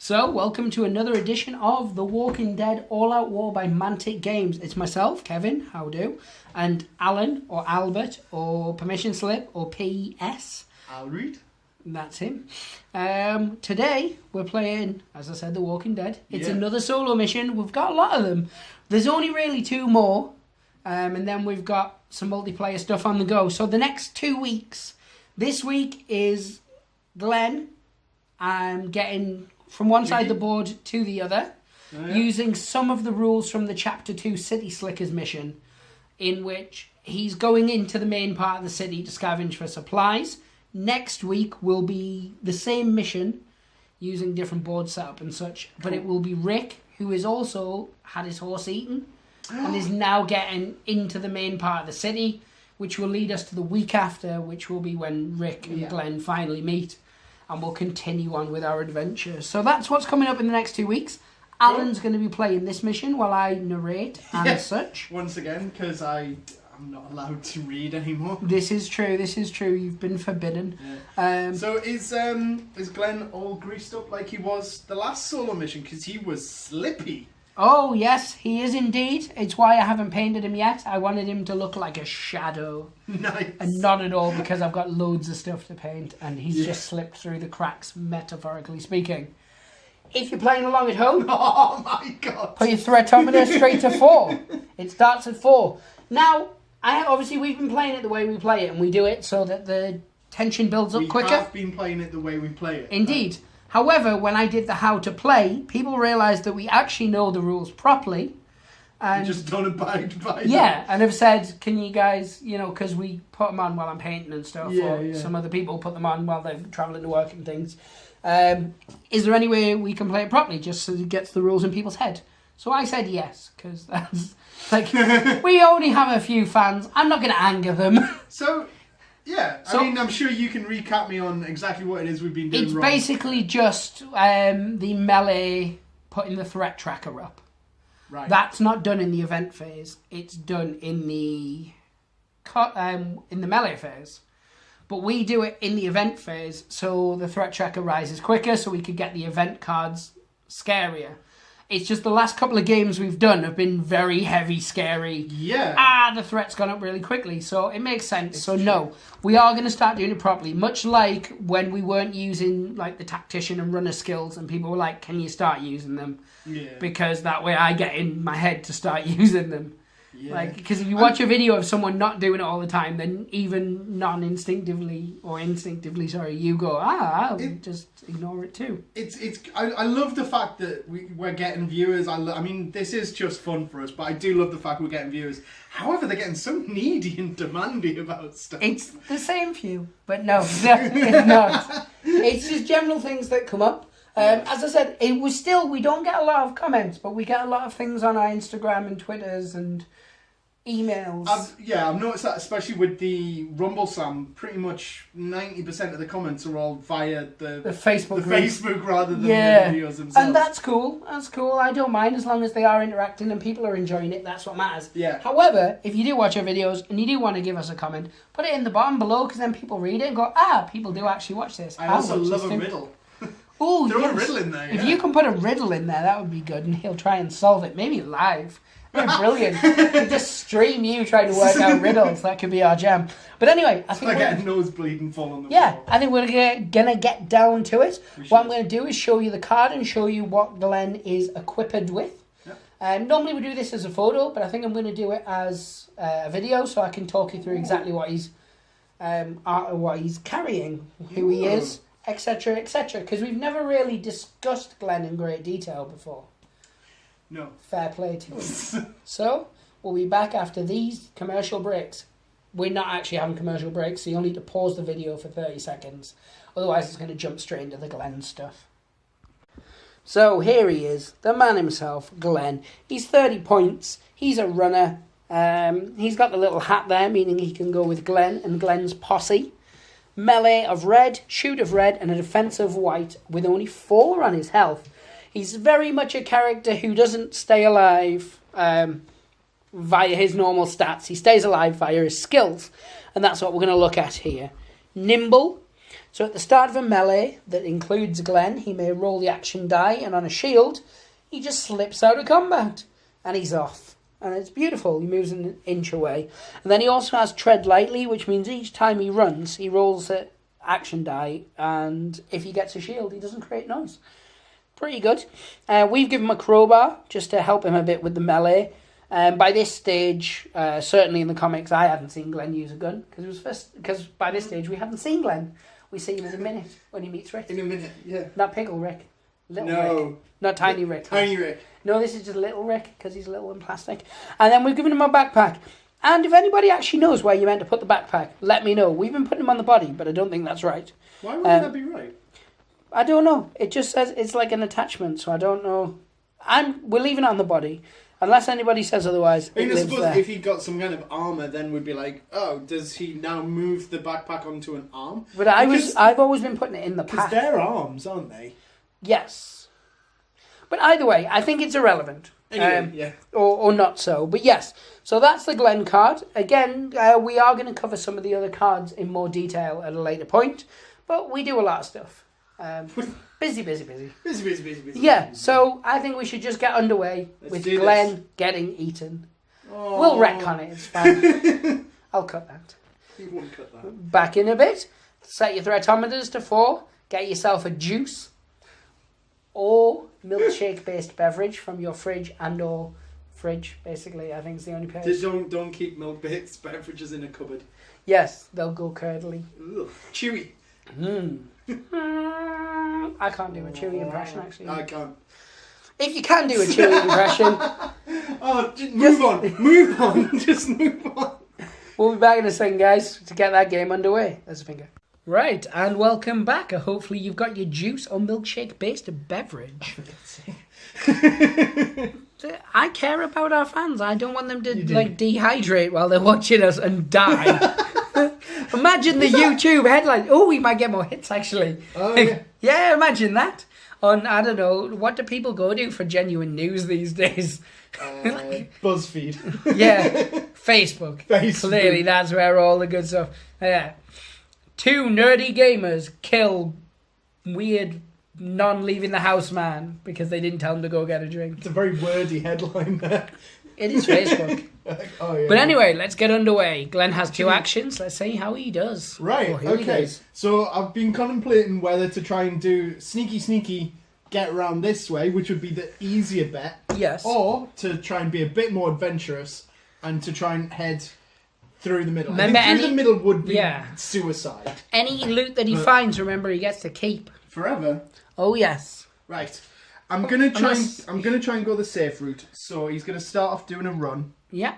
So, welcome to another edition of The Walking Dead All-Out War by Mantic Games. It's myself, Kevin, how do, and Alan, or Albert, or Permission Slip, or PS. I'll read. That's him. Today, we're playing, as I said, The Walking Dead. It's another solo mission. We've got a lot of them. There's only really two more, and then we've got some multiplayer stuff on the go. So, the next 2 weeks, this week is Glenn getting from one side of the board to the other, using some of the rules from the Chapter 2 City Slickers mission, in which he's going into the main part of the city to scavenge for supplies. Next week will be the same mission, using different board setup and such, but it will be Rick, who has also had his horse eaten, and is now getting into the main part of the city, which will lead us to the week after, which will be when Rick and Glenn finally meet. And we'll continue on with our adventure. So that's what's coming up in the next 2 weeks. Alan's going to be playing this mission while I narrate and such. Once again, because I'm not allowed to read anymore. This is true. You've been forbidden. Yeah. So is Glenn all greased up like he was the last solo mission? Because he was slippy. Oh, yes, he is indeed. It's why I haven't painted him yet. I wanted him to look like a shadow. Nice. And not at all, because I've got loads of stuff to paint, and he's just slipped through the cracks, metaphorically speaking. If you're playing along at home, oh my god, put your threatometer straight to 4. It starts at 4. Now, obviously we've been playing it the way we play it, and we do it so that the tension builds up quicker. We have been playing it the way we play it. Indeed. However, when I did the how to play, people realised that we actually know the rules properly. And you just don't abide by them. Yeah, and have said, can you guys, because we put them on while I'm painting and stuff, or some other people put them on while they're travelling to work and things. Is there any way we can play it properly, just so it gets the rules in people's head? So I said yes, because that's, we only have a few fans. I'm not going to anger them. So... yeah, I mean, I'm sure you can recap me on exactly what it is we've been doing It's wrong. basically just the melee putting the threat tracker up. Right. That's not done in the event phase. It's done in the melee phase. But we do it in the event phase, so the threat tracker rises quicker, so we could get the event cards scarier. It's just the last couple of games we've done have been very heavy, scary. Yeah. The threat's gone up really quickly, so it makes sense. So no, we are going to start doing it properly. Much like when we weren't using the tactician and runner skills, and people were like, "Can you start using them?" Yeah. Because that way I get in my head to start using them. Yeah. Because if you watch a video of someone not doing it all the time, then even non-instinctively or instinctively, you go, I'll just ignore it too. I love the fact that we're getting viewers. I mean, this is just fun for us, but I do love the fact we're getting viewers. However, they're getting so needy and demanding about stuff. It's the same few, but no, it's not. It's just general things that come up. As I said, we don't get a lot of comments, but we get a lot of things on our Instagram and Twitters and emails. I've noticed that, especially with the Rumbleslam, pretty much 90% of the comments are all via the Facebook Facebook rather than the videos themselves. And that's cool. I don't mind as long as they are interacting and people are enjoying it. That's what matters. Yeah. However, if you do watch our videos and you do want to give us a comment, put it in the bottom below, because then people read it and go, people do actually watch this. I also love a riddle. Oh, Throw a riddle in there. If you can put a riddle in there, that would be good, and he'll try and solve it, maybe live. Brilliant. We just stream you trying to work out riddles. That could be our jam. But anyway, I think we're getting nosebleed and fall on the floor. floor. I think we're gonna get down to it. What I'm going to do is show you the card and show you what Glenn is equipped with. Yep. Normally we do this as a photo, but I think I'm going to do it as a video, so I can talk you through exactly what he's carrying, who he is, etc., etc. Because we've never really discussed Glenn in great detail before. No. Fair play to him. So, we'll be back after these commercial breaks. We're not actually having commercial breaks, so you'll need to pause the video for 30 seconds. Otherwise, it's going to jump straight into the Glenn stuff. So, here he is, the man himself, Glenn. He's 30 points. He's a runner. He's got the little hat there, meaning he can go with Glenn and Glenn's posse. Melee of red, shoot of red, and a defense of white, with only 4 on his health. He's very much a character who doesn't stay alive via his normal stats. He stays alive via his skills, and that's what we're going to look at here. Nimble, So at the start of a melee that includes Glenn, he may roll the action die, and on a shield, he just slips out of combat, and he's off. And it's beautiful. He moves an inch away. And then he also has Tread Lightly, which means each time he runs, he rolls an action die, and if he gets a shield, he doesn't create noise. Pretty good. We've given him a crowbar, just to help him a bit with the melee. By this stage, certainly in the comics, I hadn't seen Glenn use a gun, because by this stage, we haven't seen Glenn. We see him in a minute when he meets Rick. In a minute, yeah. Not Pickle Rick. Little No. Rick. Not Tiny Rick. Tiny Rick. No, this is just Little Rick, because he's little and plastic. And then we've given him a backpack. And if anybody actually knows where you're meant to put the backpack, let me know. We've been putting him on the body, but I don't think that's right. Why wouldn't that be right? I don't know. It just says it's like an attachment, so I don't know. We're leaving it on the body. Unless anybody says otherwise, I it lives suppose there. if he got some kind of armour, then we'd be like, oh, does he now move the backpack onto an arm? But I've always been putting it in the Because pack. they're arms, aren't they? Yes. But either way, I think it's irrelevant. Anyway, yeah. Or not so. But yes, so that's the Glenn card. Again, we are going to cover some of the other cards in more detail at a later point. But we do a lot of stuff. Busy. Busy. Yeah, so I think we should just get underway with Glenn getting eaten. Oh. We'll retcon it, it's fine. I'll cut that. You won't cut that. Back in a bit. Set your threatometers to 4. Get yourself a juice or milkshake-based beverage from your fridge and/or fridge, basically. I think is the only place. Just don't keep milk-based beverages in a cupboard. Yes, they'll go curdly. Ugh. Chewy. I can't do a Chewy impression, actually. I can't. If you can do a Chewy impression... Move on. Just move on. We'll be back in a second, guys, to get that game underway. There's a finger. Right, and welcome back. Hopefully you've got your juice or milkshake-based beverage. I care about our fans. I don't want them to dehydrate while they're watching us and die. Imagine the YouTube headline. Oh, we might get more hits, actually. Oh, yeah. Yeah, imagine that. On, I don't know, what do people go to for genuine news these days? BuzzFeed. Yeah, Facebook. Clearly, that's where all the good stuff... Yeah. 2 nerdy gamers kill weird non-leaving-the-house man because they didn't tell him to go get a drink. It's a very wordy headline there. It is Facebook. Oh, yeah. But anyway, let's get underway. Glenn has 2 actions. Let's see how he does. Right, okay. So I've been contemplating whether to try and do sneaky, get around this way, which would be the easier bet. Yes. Or to try and be a bit more adventurous and to try and head through the middle. Remember, I think through the middle would be suicide. Any loot that he finds, remember, he gets to keep. Forever? Oh, yes. Right. I'm gonna try and go the safe route. So he's gonna start off doing a run. Yeah.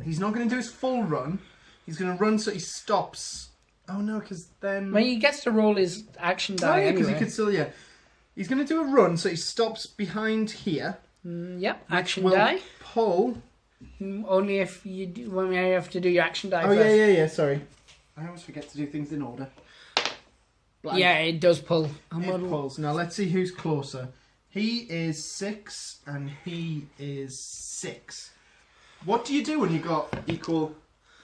He's not gonna do his full run. He's gonna run so he stops. Oh no, because then. Well, he gets to roll his action die anyway. because he could still He's gonna do a run so he stops behind here. Yep. Action die. Pull. Only if you do, when you have to do your action die first. Yeah. Sorry. I always forget to do things in order. Blank. Yeah, it does pull. It pulls. Now let's see who's closer. He is 6 and he is 6. What do you do when you got equal?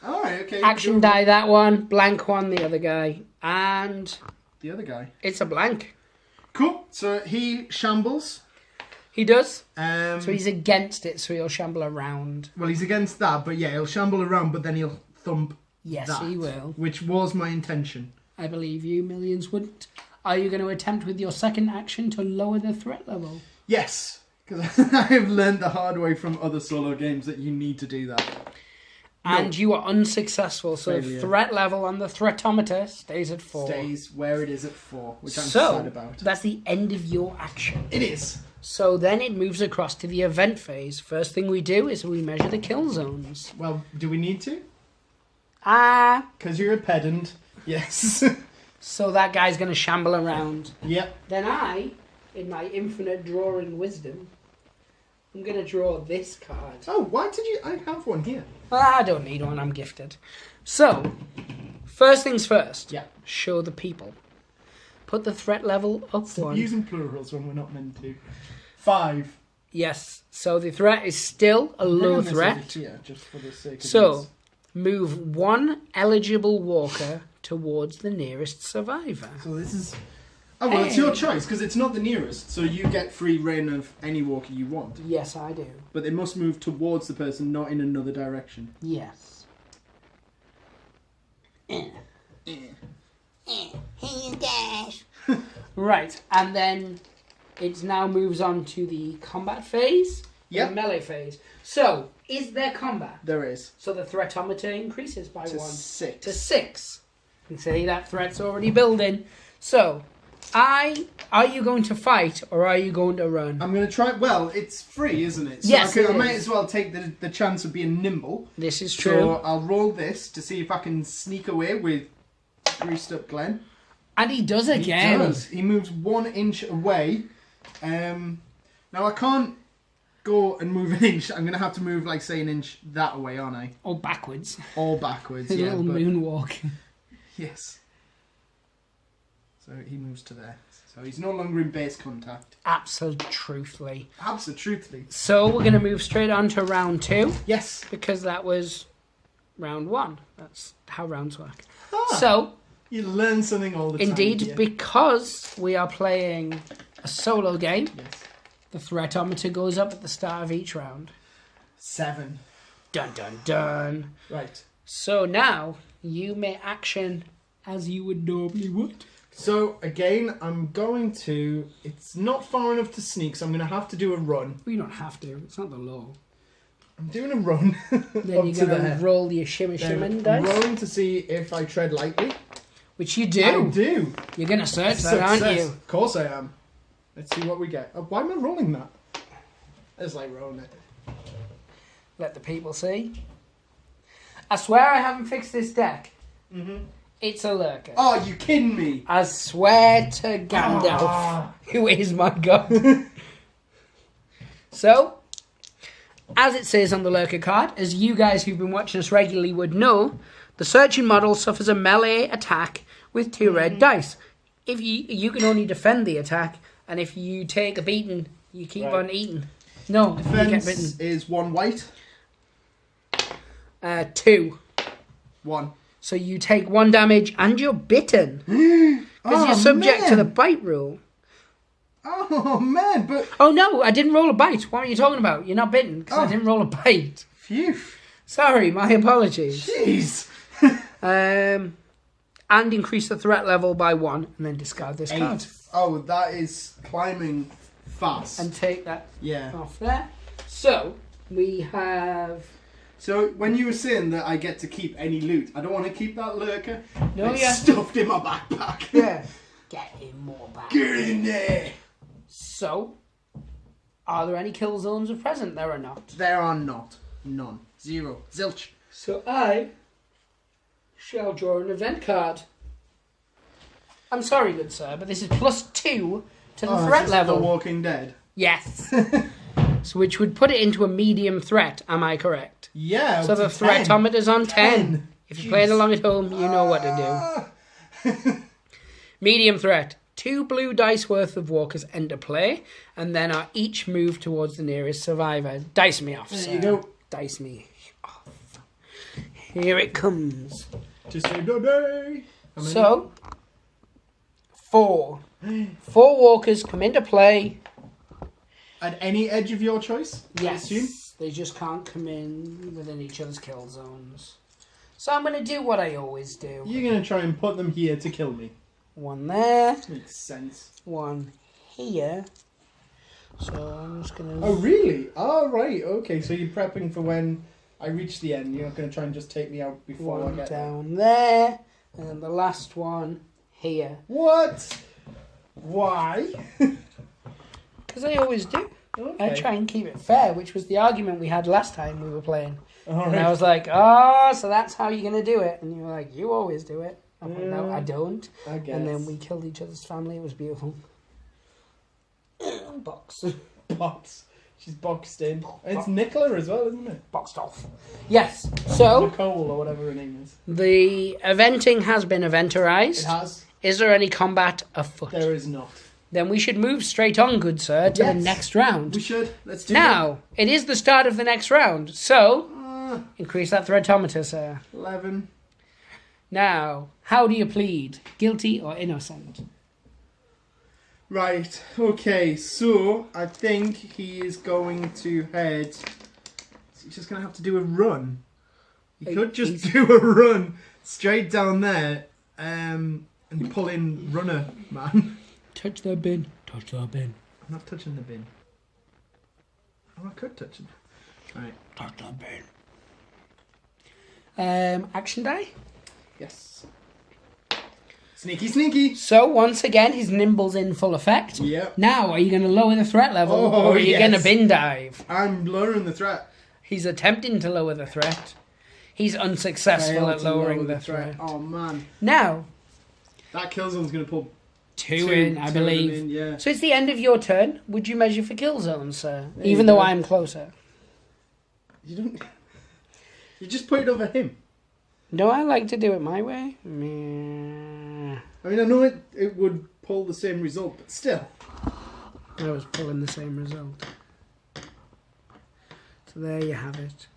Alright, okay. Action die that one, blank one the other guy, and the other guy. It's a blank. Cool. So he shambles. He does. So he's against it, so he'll shamble around. Well, he's against that, but yeah, he'll shamble around, but then he'll thump. Yes, that, he will. Which was my intention. I believe you, millions wouldn't. Are you going to attempt with your second action to lower the threat level? Yes, because I have learned the hard way from other solo games that you need to do that. And you are unsuccessful, so the threat level on the threatometer stays at 4. Stays where it is at 4, which I'm sad about. That's the end of your action. It is. So then it moves across to the event phase. First thing we do is we measure the kill zones. Well, do we need to? Because you're a pedant. Yes. So that guy's going to shamble around. Yep. Then I, in my infinite drawing wisdom, I'm going to draw this card. Oh, why did you... I have one here. I don't need one, I'm gifted. So, first things first. Yeah. Show the people. Put the threat level up one. Using plurals when we're not meant to. 5. Yes. So the threat is still a low threat. Yeah, just for the sake of So, move 1 eligible walker towards the nearest survivor. So this is... Oh, well, it's your choice, because it's not the nearest, so you get free reign of any walker you want. Yes, I do. But they must move towards the person, not in another direction. Yes. Here you guys. Right, and then it now moves on to the combat phase. Yep. The melee phase. So, is there combat? There is. So the threatometer increases by To 1. 6. To 6. You can see that threat's already building. So, are you going to fight or are you going to run? I'm going to try... Well, it's free, isn't it? So Yes, I might as well take the chance of being nimble. This is true. So I'll roll this to see if I can sneak away with greased up Glenn. And he does again. He does. He moves 1 inch away. Now I can't go and move an inch. I'm going to have to move, like, say, an inch that way, aren't I? Or backwards. Or backwards, A yeah. little moonwalk. Yes. So he moves to there. So he's no longer in base contact. Absolutely. Absolutely. So we're going to move straight on to round 2. Yes. Because that was round 1. That's how rounds work. Ah, So, you learn something all the time. indeed, here. because we are playing a solo game, Yes. the threatometer goes up at the start of each round. 7. Dun dun dun. Right. So now you may action as you would normally would. So again, I'm going to... It's not far enough to sneak, so I'm going to have to do a run. Well, you don't have to. It's not the law. I'm doing a run. Then you're going to roll your shimmy I'm dice, rolling to see if I tread lightly. which you do. I do. You're going to search that, aren't you? Of course I am. Let's see what we get. Oh, why am I rolling that? I just like rolling it. Let the people see. I swear I haven't fixed this deck. Mm-hmm. It's a lurker. Oh, you kidding me? I swear to Gandalf, who is my god. So, as it says on the lurker card, as you guys who've been watching us regularly would know, the searching model suffers a melee attack with 2 red dice. If you can only defend the attack, and if you take a beating, you keep on eating. No, you get bitten. Defense is 1 white. 2. 1. So you take 1 damage and you're bitten. Because you're subject to the bite rule. Oh, man, but... Oh, no, I didn't roll a bite. What are you talking about? You're not bitten because I didn't roll a bite. Phew. Sorry, my apologies. Jeez. And increase the threat level by 1 and then discard this 8. card. Oh, that is climbing fast. And take that yeah. off there. So, we have... So, when you were saying that I get to keep any loot, I don't want to keep that lurker. No, It's yeah. stuffed in my backpack. Yeah. Get him more back. Get in there. So, are there any kill zones at present? There are not. There are not. None. 0. Zilch. So I shall draw an event card. I'm sorry, good sir, but this is +2 to the threat is this level. The Walking Dead. Yes. So which would put it into a medium threat, am I correct? Yeah. So the up to 10. threatometer's on 10. If you're playing Jeez. along at home, you know what to do. Medium threat. 2 blue dice worth of walkers enter play, and then are each moved towards the nearest survivor. Dice me off, There sir. you go. Dice me off. Here it comes. To save the day. How many? So, 4. 4 walkers come into play. At any edge of your choice? I Yes. assume? They just can't come in within each other's kill zones. So I'm going to do what I always do. You're going to try and put them here to kill me. 1 there. Makes sense. 1 here. So I'm just going to... Oh, really? Oh, right. Okay, so you're prepping for when I reach the end. You're not going to try and just take me out before I 1 get there. down there. And then the last one here. What? Why? Because I always do. Okay. I try and keep it fair, which was the argument we had last time we were playing. All And right. I was like, oh, so that's how you're going to do it. And you were like, you always do it. I'm like, no, I don't. I guess. And then we killed each other's family. It was beautiful. Box. Box. She's boxed in. It's Nicola as well, isn't it? Boxed off. Yes. So, Nicole or whatever her name is. the eventing has been eventerized. It has. Is there any combat afoot? There is not. Then we should move straight on, good sir, to the Yes. next round. We should. Let's do Now, it is the start of the next round. So, that. increase that threatometer, sir. 11. Now, how do you plead? Guilty or innocent? Right, okay, so I think he is going to head... He's just going to have to do a run. He could just do a run straight down there and pull in runner, man. Touch the bin. Touch the bin. I'm not touching the bin. Oh, I could touch it. Right. Touch the bin. Action die? Yes. Sneaky, sneaky. So, once again, his nimble's in full effect. Yep. Now, are you going to lower the threat level or are you going to bin dive? I'm lowering the threat. He's attempting to lower the threat. He's unsuccessful at lowering the threat. Oh, man. Now, that kill zone's going to pull 2 in, I believe. In, yeah. So it's the end of your turn. Would you measure for kill zones, sir? Even though I'm closer. You don't... You just put it over him. No, I like to do it my way. I mean, I know it would pull the same result, but still. I was pulling the same result. So there you have it.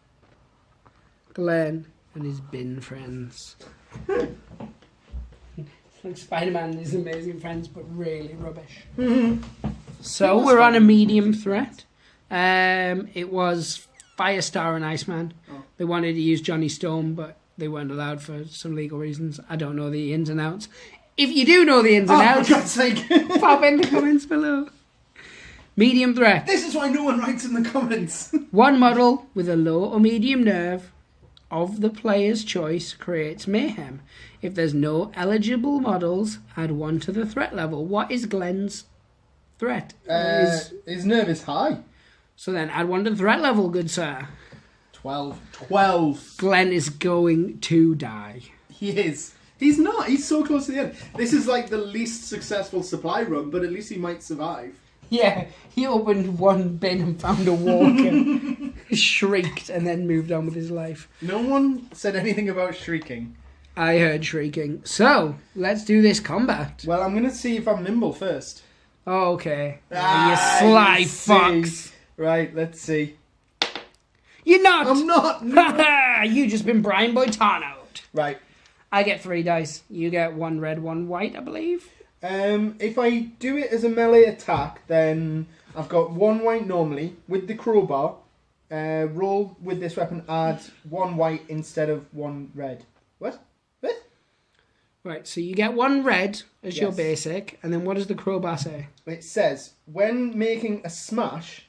Glenn and his bin friends. Like Spider-Man and his amazing friends, but really rubbish. So we're on a medium threat. It was Firestar and Iceman. Oh. They wanted to use Johnny Storm, but they weren't allowed for some legal reasons. I don't know the ins and outs. If you do know the ins and outs, for God's sake. pop in the comments below. Medium threat. This is why no one writes in the comments. One model with a low or medium nerve of the player's choice creates mayhem. If there's no eligible models, add 1 to the threat level. What is Glenn's threat? His nerve is high. So then add 1 to the threat level, good sir. 12. 12. Glenn is going to die. He is. He's not. He's so close to the end. This is like the least successful supply run, but at least he might survive. Yeah, he opened one bin and found a walker, shrieked, and then moved on with his life. No one said anything about shrieking. I heard shrieking. So, let's do this combat. Well, I'm going to see if I'm nimble first. Oh, okay. You sly fox. Right, let's see. You're not! I'm not! You just been Brian Boitano'd. Right. I get 3 dice. You get 1 red, 1 white, I believe. If I do it as a melee attack, then I've got 1 white normally. With the crowbar, roll with this weapon, add 1 white instead of 1 red. What? Right, so you get 1 red as your Yes. basic, and then what does the crowbar say? It says, when making a smash,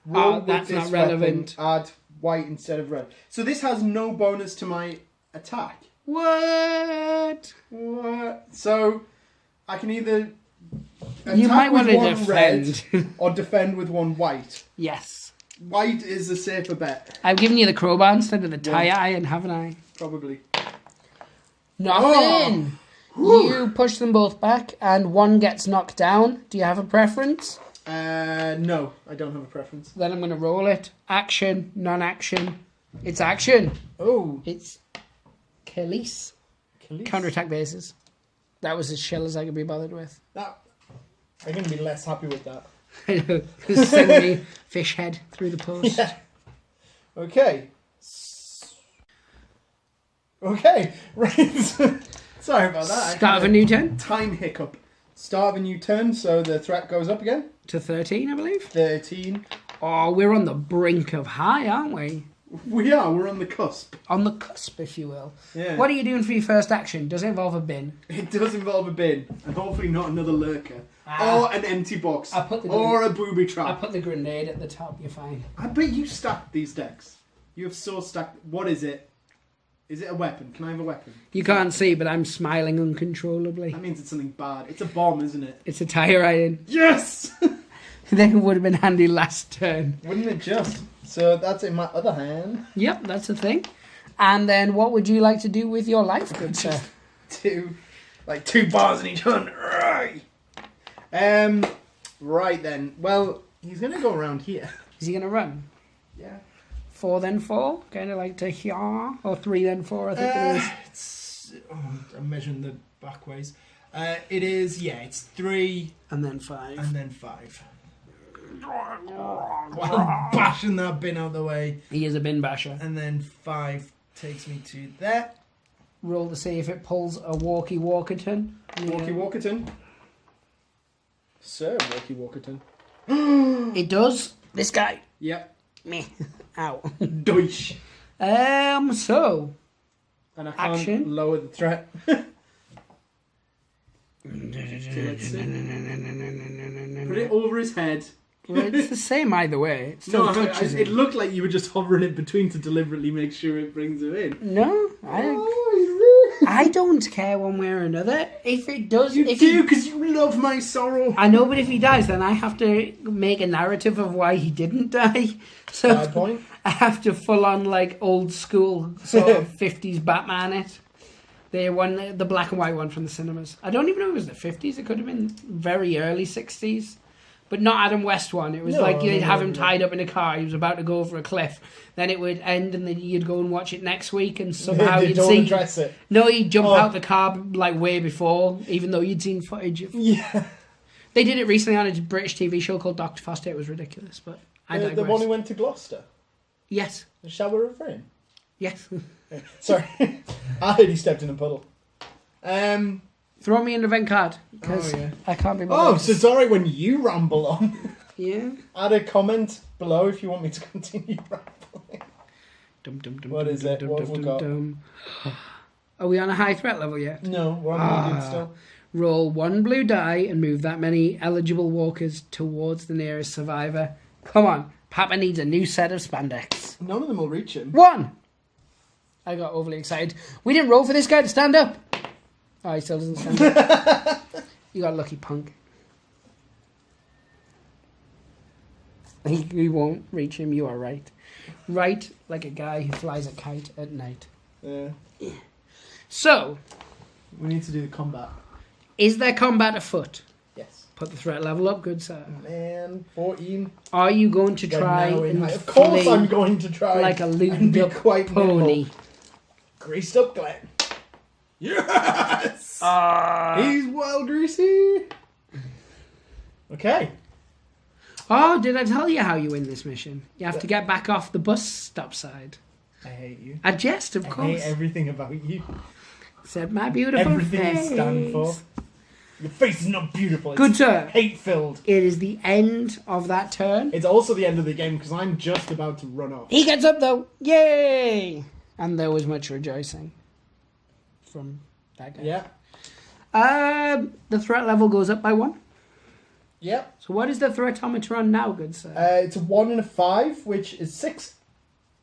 roll with that's this not relevant. weapon, add white instead of red. So this has no bonus to my attack. What? What? So I can either attack You might want with to 1 defend. red or defend with 1 white. Yes. White is a safer bet, I've given you the crowbar instead of the tie iron, haven't I? probably. Nothing! Oh. You push them both back, and 1 gets knocked down. Do you have a preference? No, I don't have a preference. Then I'm going to roll it. Action, non-action. It's action. Oh, It's Khalees. Counter-attack bases. That was as chill as I could be bothered with. That I'm gonna be less happy with that. I know. Just send me fish head through the post. Yeah. Okay. Okay. Right. Sorry about that. Start of a new turn. Time hiccup. Start of a new turn, so the threat goes up again. To 13, I believe. 13. Oh, we're on the brink of high, aren't we? We are. We're on the cusp. On the cusp, if you will. Yeah. What are you doing for your first action? Does it involve a bin? It does involve a bin, and hopefully not another lurker. Or an empty box. Or a booby I trap. put the grenade at the top, you're fine. I bet you stacked these decks. You have so stacked. What is it? Is it a weapon? Can I have a weapon? You can't see, but I'm smiling uncontrollably. That means it's something bad. It's a bomb, isn't it? It's a tire iron. Yes! That would have been handy last turn. Wouldn't it just? So that's in my other hand. Yep, that's a thing. And then what would you like to do with your life, good sir? 2 bars in each hand. Right then. Well, he's going to go around here. Is he going to run? Yeah. 4 then 4? Kind of like to here? Or 3 then 4, I think it is. I'm measuring the back ways. It is, it's 3 And then 5. and then 5. While bashing that bin out of the way. He is a bin basher. And then 5 takes me to there. roll to see if it pulls a Walkie-Walkerton. Walkie-Walkerton. Sir Walkie-Walkerton. It does. This guy. Yep. Meh. Ow. Deutsch. So. And I can't Action. lower the threat. Put it over his head. Well, it's the same either way. It still touches it looked like you were just hovering it between to deliberately make sure it brings it in. No, I don't care one way or another. If it does... You do, because you love my sorrow. I know, but if he dies, then I have to make a narrative of why he didn't die. So Bad point. I have to full on, like, old school sort of 50s Batman it. The black and white one from the cinemas. I don't even know if it was the 50s. It could have been very early 60s. But not Adam West one. It was you'd have him tied up in a car. He was about to go over a cliff. Then it would end, and then you'd go and watch it next week, and somehow you'd see. Address it. No, he'd jump out the car like way before, even though you'd seen footage of. Yeah. They did it recently on a British TV show called Dr. Foster. It was ridiculous, but I digress. The one who went to Gloucester. Yes. Shall we refrain? Yes. Sorry, I heard he stepped in a puddle. Throw me in the vent card because I can't be. Oh, so it's alright when you ramble on. Yeah. Add a comment below if you want me to continue rambling. What is it? What have we got? Are we on a high threat level yet? No, we're on medium still. Roll 1 blue die and move that many eligible walkers towards the nearest survivor. Come on, Papa needs a new set of spandex. None of them will reach him. 1! I got overly excited. We didn't roll for this guy to stand up. Oh, he still doesn't stand up. You got lucky, punk. He won't reach him, you are right. Right, like a guy who flies a kite at night. Yeah. So, we need to do the combat. Is there combat afoot? Yes. Put the threat level up, good sir. Man, 14. Are you going to try and Of course I'm going to try. Like a looted up pony. Greased up Glenn. Yes! He's well greasy. Okay. Oh, did I tell you how you win this mission? You have to get back off the bus stop side. I hate you. A jest, of course. I hate everything about you. Said my beautiful everything face. You stand for. Your face is not beautiful. It's good sir. Hate-filled. It is the end of that turn. It's also the end of the game because I'm just about to run off. He gets up though. Yay! And there was much rejoicing from that guy. Yeah. The threat level goes up by 1. Yep. So what is the threatometer on now, good sir? It's a 1 and a 5, which is 6.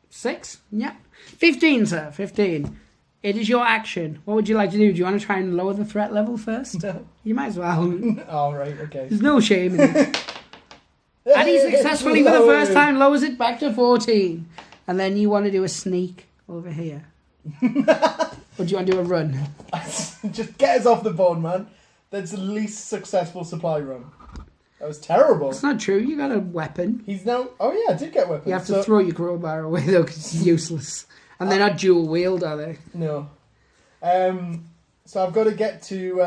6? Yeah. 15, sir. 15. It is your action. What would you like to do? Do you want to try and lower the threat level first? No. You might as well. Oh, right, okay. There's no shame in it. And he successfully, for the first time, lowers it back to 14. And then you want to do a sneak over here. Or do you want to do a run? Just get us off the board, man. That's the least successful supply run. That was terrible. It's not true. You got a weapon. He's now... Oh, yeah, I did get a weapon. You have to throw your crowbar away, though, because it's useless. And they're not dual-wield, are they? No. So I've got to get to...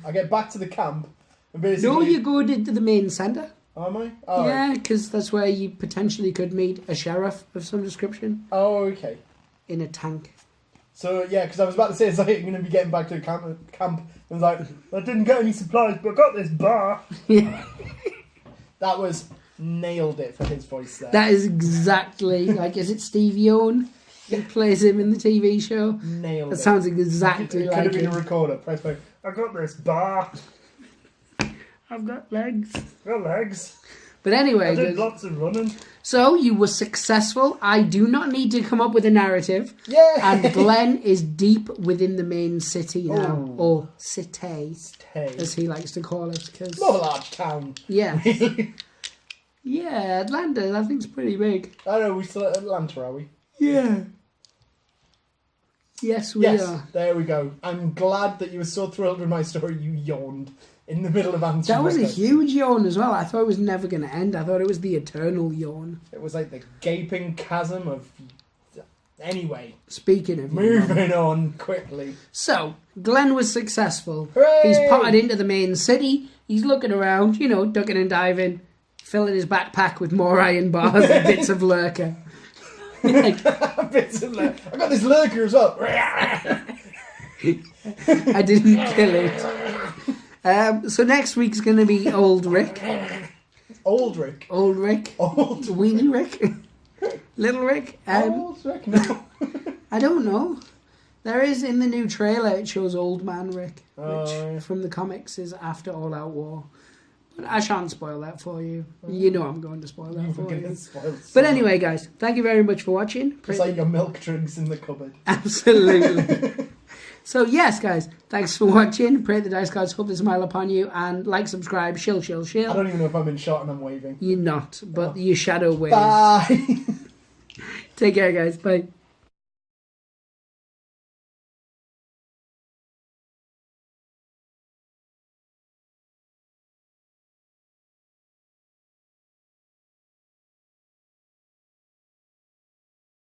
I get back to the camp. And basically... No, you go into the main centre. Oh, am I? Oh, yeah, because that's where you potentially could meet a sheriff of some description. Oh, okay. In a tank. So, yeah, because I was about to say, it's like, you're going to be getting back to the camp. I was like, I didn't get any supplies, but I got this bar. That was... Nailed it for his voice there. That is exactly... like, is it Steve Yeun? He plays him in the TV show. Nailed it. That sounds exactly like it. Could have been a recorder. Press play. I got this bar. I've got legs. Got legs. But anyway... I did lots of running. So, you were successful. I do not need to come up with a narrative. Yeah. And Glenn is deep within the main city now. Ooh. Or city, as he likes to call it. Cause, not a large town. Yeah. Yeah, Atlanta, I think it's pretty big. I know, we're still at Atlanta, are we? Yeah. Yes, we are. There we go. I'm glad that you were so thrilled with my story you yawned in the middle of answering. That was a huge yawn as well. I thought it was never going to end. I thought it was the eternal yawn. It was like the gaping chasm of... Anyway. Speaking of... Moving on quickly. So, Glenn was successful. Hooray! He's potted into the main city. He's looking around, you know, ducking and diving, filling his backpack with more iron bars and bits of lurker. Bits of lurker. I got this lurker as well. I didn't kill it. So next week's going to be Old Rick. Old Rick. Old Rick. Old Weenie Rick. Little Rick. Old Rick? No. I don't know. There is, in the new trailer, it shows Old Man Rick, which from the comics is after All Out War. But I shan't spoil that for you. You know I'm going to spoil that for you. But anyway, guys, thank you very much for watching. It's like your milk drinks in the cupboard. Absolutely. So, yes, guys, thanks for watching. Pray the dice gods hope to smile upon you. And like, subscribe, shill. I don't even know if I'm in shot and I'm waving. You're not, but your shadow waves. Bye. Take care, guys. Bye.